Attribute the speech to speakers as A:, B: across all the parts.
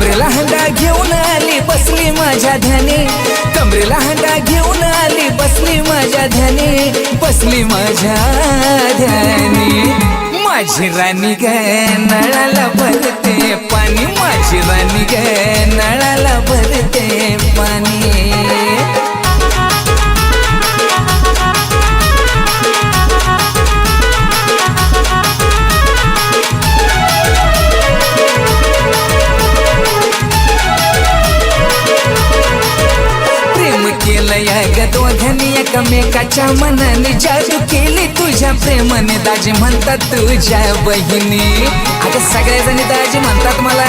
A: कमरेला हंडा घेऊन आली बसली माझ्या ध्यानी, कमरेला हंडा घेऊन आली बसली माझ्या ध्यानी, बसली माझ्या ध्यानी। माझी राणी ग नळाला भरते पाणी, माझी राणी ग नळाला भरते पाणी। दोघांनी एकमेकाच्या मनाने जादू केली, तुझ्या प्रेमाने दाजी म्हणतात तुझ्या बहिणी। आता सगळेजणी दाजी म्हणतात मला,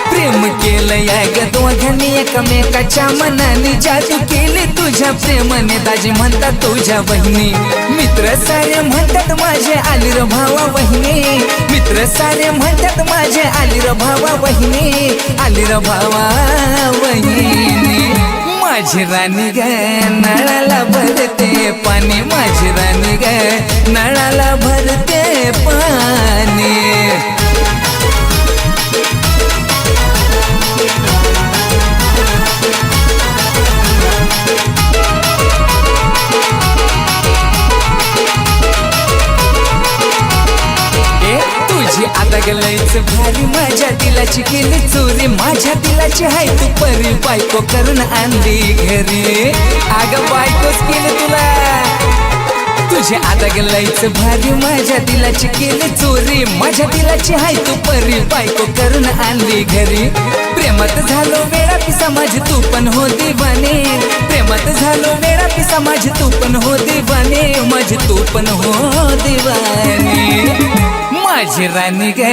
A: प्रेम केलं या ग दोघांनी एकमेकाच्या मनाने जादू केली, तुझ्या प्रेमाने दाजी म्हणतात तुझ्या बहिणी। मित्र सारे म्हणतात माझे आली र भावा बहिणी, मित्र सारे म्हणतात माझे आली र भावा बहिणी, आली र भावा बहिणी। माझी राणी ग नळाला भरते पाणी, माझी राणी ग नळाला भरते पाणी। आता गलईच भारी माझ्या दिलाची केली चोरी, माझ्या दिलाची हाय तू परी बायको करून आणली घरी। अगं बायकोच केली तुला, तुझी आता गलईच भारी माझ्या दिलाची केली चोरी, माझ्या दिलाची हाय तू परी बायको करून आणली घरी। प्रेमात झालो वेळा पिसा माझी तू पण हो दिवाने, प्रेमात झालो वेळा पिसा माझी तू पण हो दिवाने, माझी तू पण हो दिवाने। माझी राणी ग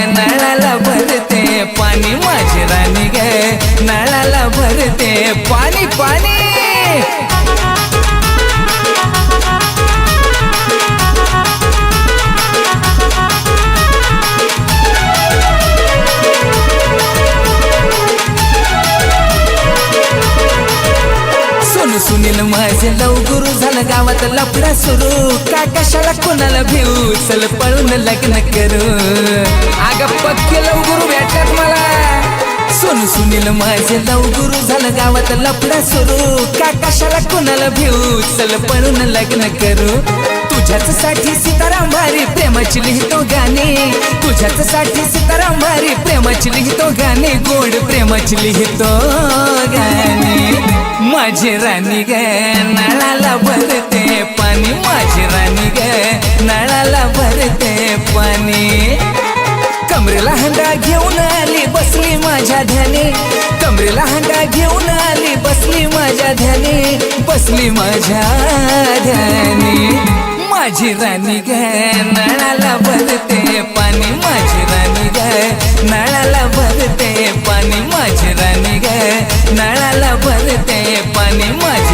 A: नळाला भरते पाणी, माझी राणी ग नळाला भरते पाणी पाणी। सुनील माझे लव गुरु झालं गावात लफडा सुरू, का कशाला कोणाला भिऊ चल पळून लग्न करू। अगं पक्के लव गुरु भेटतात मला, सुनील माझे लव गुरु झालं गावात लफडा सुरू, का कशाला कोणाला भिऊ चल पळून लग्न करू। तुझ्याच साठी सीताराम भारी प्रेमाची लिहितो गाणे, तुझ्याच साठी सीताराम भारी प्रेमाची लिहितो गाणे, गोड प्रेमाची लिहितो गाणे। माझी राणी ग नळाला भरते पाणी, माझी राणी ग नळाला भरते पाणी। कमरेला हंडा घेऊन आली बसली माझ्या ध्यानी, कमरेला हंडा घेऊन आली बसली माझ्या ध्यानी, बसली माझ्या ध्यानी। माझी राणी ग नळाला भरते पाणी, माझी राणी ग नळाला भरते पाणी, माझी राणी ग नळाला भरते पाणी, माझी